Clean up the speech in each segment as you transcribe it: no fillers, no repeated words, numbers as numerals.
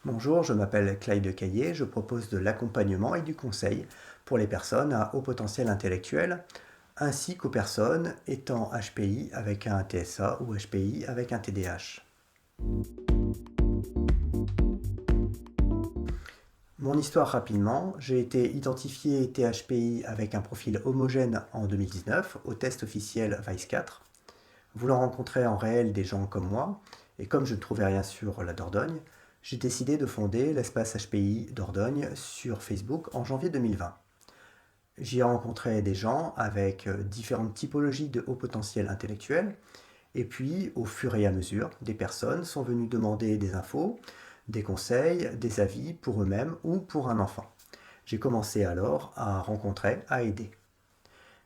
Bonjour, je m'appelle Clyde Caillé, je propose de l'accompagnement et du conseil pour les personnes à haut potentiel intellectuel, ainsi qu'aux personnes étant HPI avec un TSA ou HPI avec un TDAH. Mon histoire rapidement, j'ai été identifié THPI avec un profil homogène en 2019 au test officiel VICE4. Voulant rencontrer en réel des gens comme moi, et comme je ne trouvais rien sur la Dordogne, j'ai décidé de fonder l'espace HPI Dordogne sur Facebook en janvier 2020. J'y ai rencontré des gens avec différentes typologies de haut potentiel intellectuel, et puis au fur et à mesure, des personnes sont venues demander des infos, des conseils, des avis pour eux-mêmes ou pour un enfant. J'ai commencé alors à rencontrer, à aider.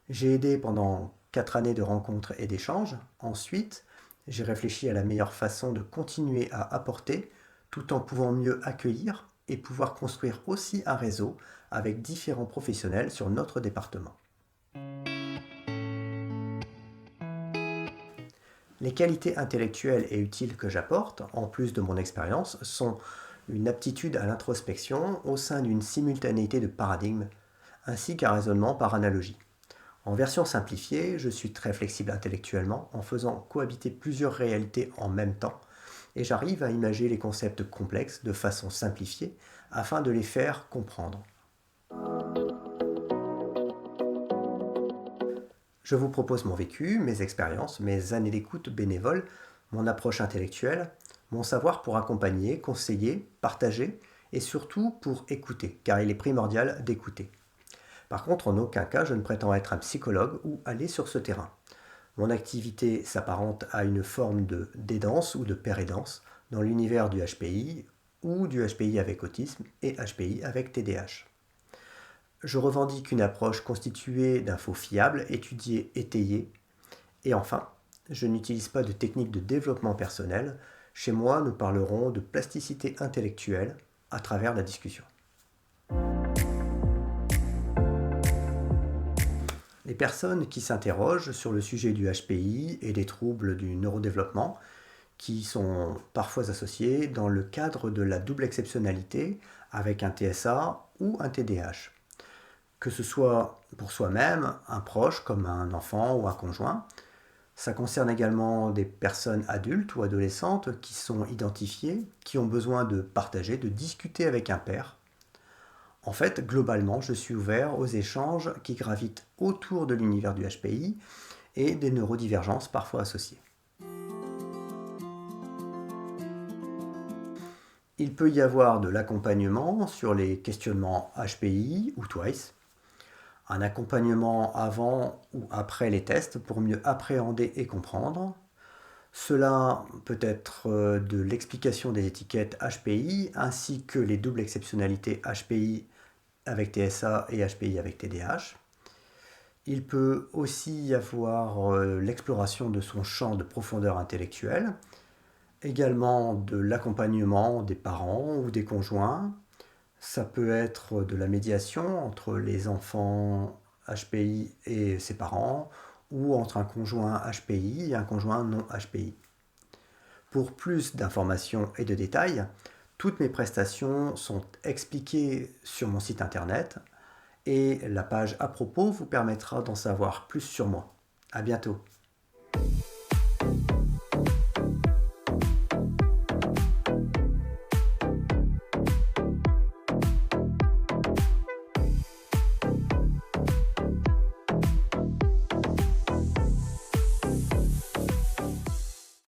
J'ai aidé pendant 4 années de rencontres et d'échanges. Ensuite, j'ai réfléchi à la meilleure façon de continuer à apporter tout en pouvant mieux accueillir et pouvoir construire aussi un réseau avec différents professionnels sur notre département. Les qualités intellectuelles et utiles que j'apporte, en plus de mon expérience, sont une aptitude à l'introspection au sein d'une simultanéité de paradigmes, ainsi qu'un raisonnement par analogie. En version simplifiée, je suis très flexible intellectuellement en faisant cohabiter plusieurs réalités en même temps et j'arrive à imager les concepts complexes de façon simplifiée afin de les faire comprendre. Je vous propose mon vécu, mes expériences, mes années d'écoute bénévole, mon approche intellectuelle, mon savoir pour accompagner, conseiller, partager et surtout pour écouter, car il est primordial d'écouter. Par contre, en aucun cas, je ne prétends être un psychologue ou aller sur ce terrain. Mon activité s'apparente à une forme d'aidance ou de pérédance dans l'univers du HPI ou du HPI avec autisme et HPI avec TDAH. Je revendique une approche constituée d'infos fiables, étudiées, étayées. Et enfin, je n'utilise pas de techniques de développement personnel. Chez moi, nous parlerons de plasticité intellectuelle à travers la discussion. Les personnes qui s'interrogent sur le sujet du HPI et des troubles du neurodéveloppement qui sont parfois associés dans le cadre de la double exceptionnalité avec un TSA ou un TDAH. Que ce soit pour soi-même, un proche comme un enfant ou un conjoint. Ça concerne également des personnes adultes ou adolescentes qui sont identifiées, qui ont besoin de partager, de discuter avec un père. En fait, globalement, je suis ouvert aux échanges qui gravitent autour de l'univers du HPI et des neurodivergences parfois associées. Il peut y avoir de l'accompagnement sur les questionnements HPI ou TWICE, un accompagnement avant ou après les tests pour mieux appréhender et comprendre. Cela peut être de l'explication des étiquettes HPI ainsi que les doubles exceptionnalités HPI avec TSA et HPI avec TDAH. Il peut aussi y avoir l'exploration de son champ de profondeur intellectuelle, également de l'accompagnement des parents ou des conjoints. Ça peut être de la médiation entre les enfants HPI et ses parents, ou entre un conjoint HPI et un conjoint non HPI. Pour plus d'informations et de détails, toutes mes prestations sont expliquées sur mon site internet et la page à propos vous permettra d'en savoir plus sur moi. À bientôt.